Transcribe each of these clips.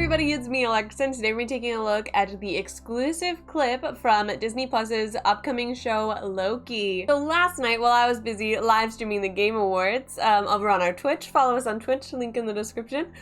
everybody, it's me, Alexa, and today we're taking a look at the exclusive clip from Disney Plus's upcoming show, Loki. So last night, while I was busy live streaming the Game Awards over on our Twitch, follow us on Twitch, link in the description,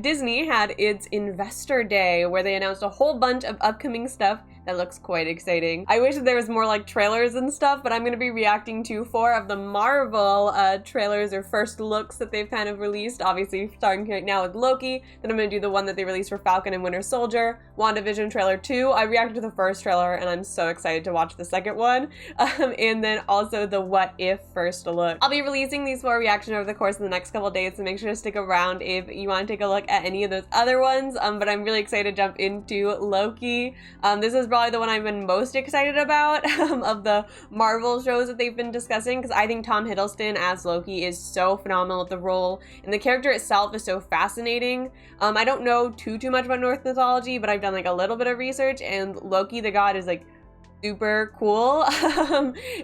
Disney had its Investor Day, where they announced a whole bunch of upcoming stuff that looks quite exciting. I wish that there was more like trailers and stuff, but I'm going to be reacting to 4 of the Marvel trailers or first looks that they've kind of released. Obviously, starting right now with Loki, then I'm going to do the one that they released for Falcon and Winter Soldier, WandaVision trailer 2. I reacted to the first trailer and I'm so excited to watch the second one. And then also the What If first look. I'll be releasing these 4 reactions over the course of the next couple days, so make sure to stick around if you want to take a look at any of those other ones. But I'm really excited to jump into Loki. This is probably the one I've been most excited about of the Marvel shows that they've been discussing, because I think Tom Hiddleston as Loki is so phenomenal with the role, and the character itself is so fascinating. I don't know too much about Norse mythology, but I've done like a little bit of research, and Loki the god is like super cool.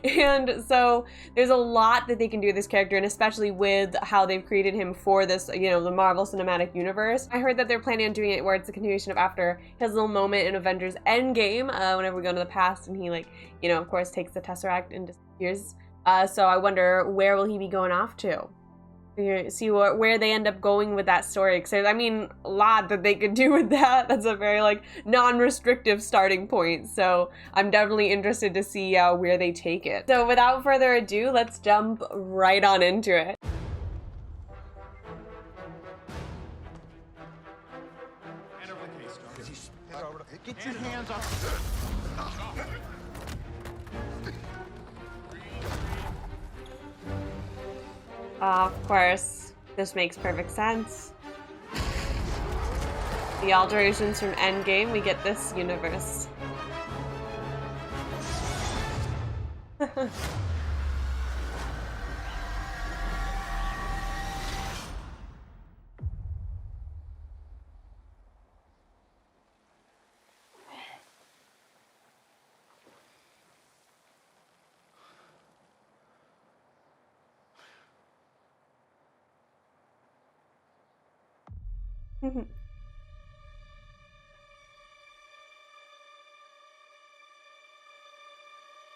And so there's a lot that they can do with this character, and especially with how they've created him for this, you know, the Marvel Cinematic Universe. I heard that they're planning on doing it where it's a continuation of after his little moment in Avengers Endgame, whenever we go to the past and he, like, you know, of course takes the Tesseract and disappears. So I wonder, where will he be going off to? See where they end up going with that story, because I mean, a lot that they could do with that. That's a very like non-restrictive starting point, so I'm definitely interested to see where they take it. So without further ado, let's jump right on into it. Get your hands off. Of course, this makes perfect sense. The alterations from Endgame, we get this universe.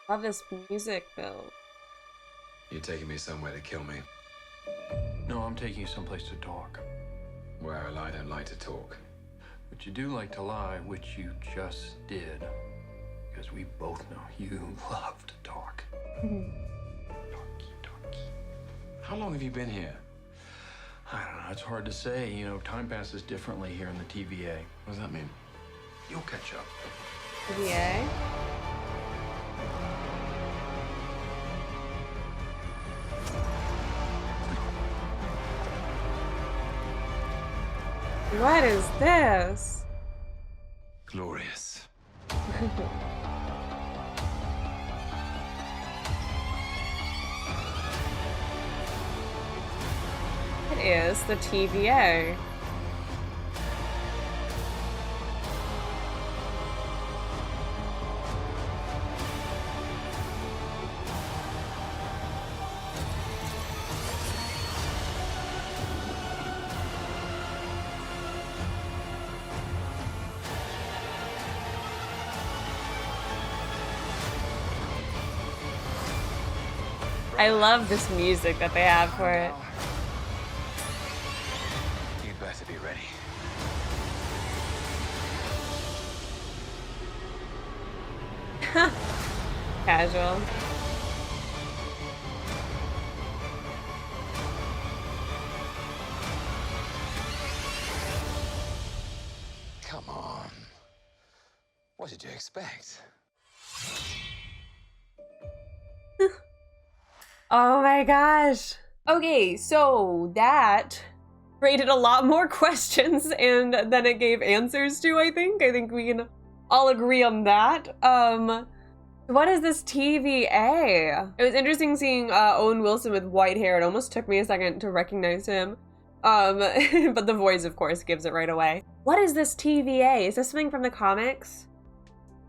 Love this music, Bill. You're taking me somewhere to kill me. No, I'm taking you someplace to talk. Well, I don't like to talk. But you do like to lie, which you just did. Because we both know you love to talk. Talky. How long have you been here? I don't know, it's hard to say. You know, time passes differently here in the TVA. What does that mean? You'll catch up. Yeah. What is this? Glorious. It is the TVA. I love this music that they have for it. You better be ready. Casual. Come on. What did you expect? Oh my gosh. Okay, so that created a lot more questions and then it gave answers to, I think. I think we can all agree on that. What is this TVA? It was interesting seeing Owen Wilson with white hair. It almost took me a second to recognize him. But the voice, of course, gives it right away. What is this TVA? Is this something from the comics?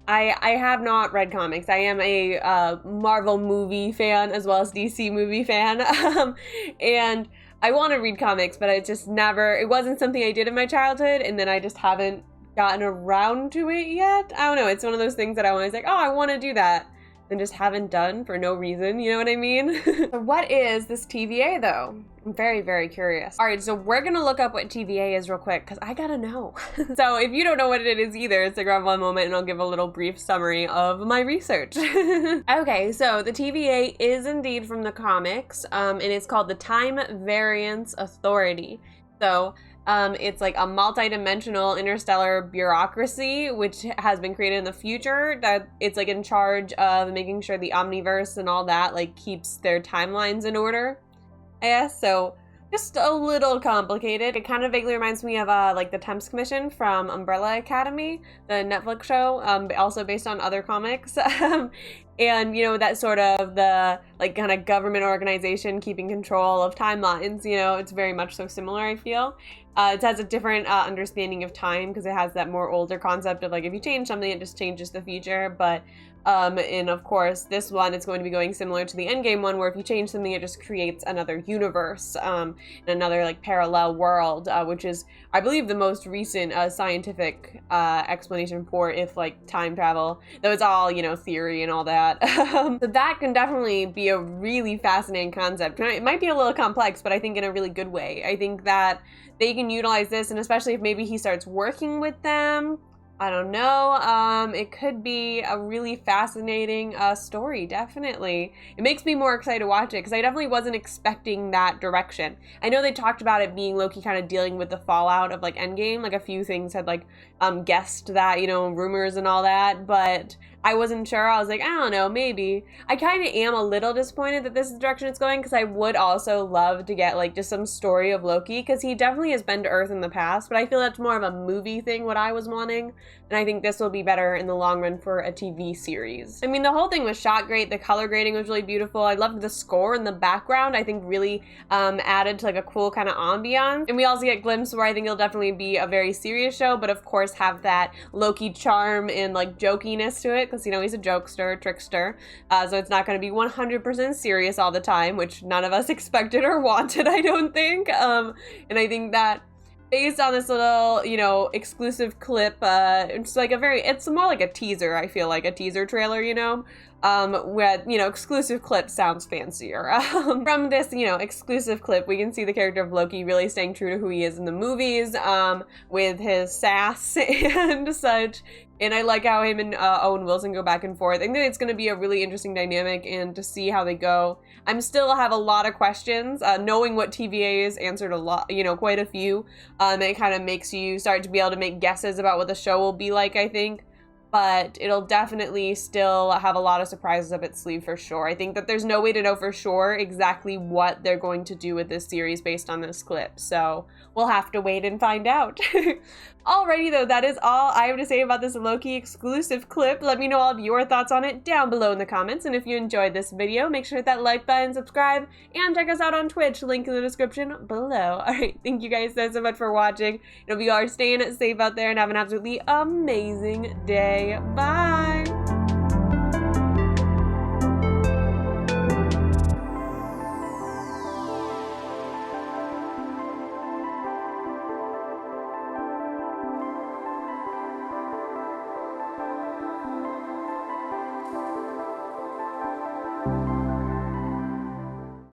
I have not read comics. I am a Marvel movie fan as well as DC movie fan. And I want to read comics, but it wasn't something I did in my childhood, and then I just haven't gotten around to it yet. I don't know, it's one of those things that I always like, oh, I want to do that, and just haven't done for no reason, you know what I mean? So what is this TVA though? I'm very, very curious. All right, so we're gonna look up what TVA is real quick, because I gotta know. So if you don't know what it is either, stick around one moment and I'll give a little brief summary of my research. Okay, so the TVA is indeed from the comics, and it's called the Time Variance Authority. So it's like a multi-dimensional interstellar bureaucracy which has been created in the future, that it's like in charge of making sure the omniverse and all that like keeps their timelines in order, I guess. So just a little complicated. It kind of vaguely reminds me of like the Temps Commission from Umbrella Academy, the Netflix show, also based on other comics. And, you know, that sort of the like kind of government organization keeping control of timelines, you know, it's very much so similar, I feel. It has a different understanding of time because it has that more older concept of like if you change something, it just changes the future. But and of course, this one is going to be going similar to the Endgame one, where if you change something, it just creates another universe, and another like parallel world, which is, I believe, the most recent scientific explanation for if like time travel, though it's all, you know, theory and all that. So that can definitely be a really fascinating concept. It might be a little complex, but I think in a really good way. I think that they can utilize this, and especially if maybe he starts working with them, I don't know, it could be a really fascinating story, definitely. It makes me more excited to watch it, because I definitely wasn't expecting that direction. I know they talked about it being Loki kind of dealing with the fallout of, like, Endgame, like, a few things had, like, guessed that, you know, rumors and all that, but I wasn't sure. I was like, I don't know, maybe. I kind of am a little disappointed that this is the direction it's going, because I would also love to get, like, just some story of Loki, because he definitely has been to Earth in the past, but I feel that's more of a movie thing, what I was wanting, and I think this will be better in the long run for a TV series. I mean, the whole thing was shot great. The color grading was really beautiful. I loved the score in the background. I think really added to, like, a cool kind of ambiance. And we also get glimpses where I think it'll definitely be a very serious show, but of course have that Loki charm and, like, jokiness to it, because, you know, he's a jokester, trickster, so it's not going to be 100% serious all the time, which none of us expected or wanted, I don't think. And I think that based on this little, you know, exclusive clip, it's like it's more like a teaser, I feel like, a teaser trailer, you know, where, you know, exclusive clip sounds fancier. From this, you know, exclusive clip, we can see the character of Loki really staying true to who he is in the movies, with his sass and such. And I like how him and Owen Wilson go back and forth. I think that it's going to be a really interesting dynamic, and to see how they go. I'm still have a lot of questions. Knowing what TVA is answered a lot, you know, quite a few. It kind of makes you start to be able to make guesses about what the show will be like, I think. But it'll definitely still have a lot of surprises up its sleeve for sure. I think that there's no way to know for sure exactly what they're going to do with this series based on this clip. So we'll have to wait and find out. Alrighty though, that is all I have to say about this Loki exclusive clip. Let me know all of your thoughts on it down below in the comments. And if you enjoyed this video, make sure to hit that like button, subscribe, and check us out on Twitch. Link in the description below. Alright, thank you guys so much for watching. Hope you all are staying safe out there and have an absolutely amazing day. Bye!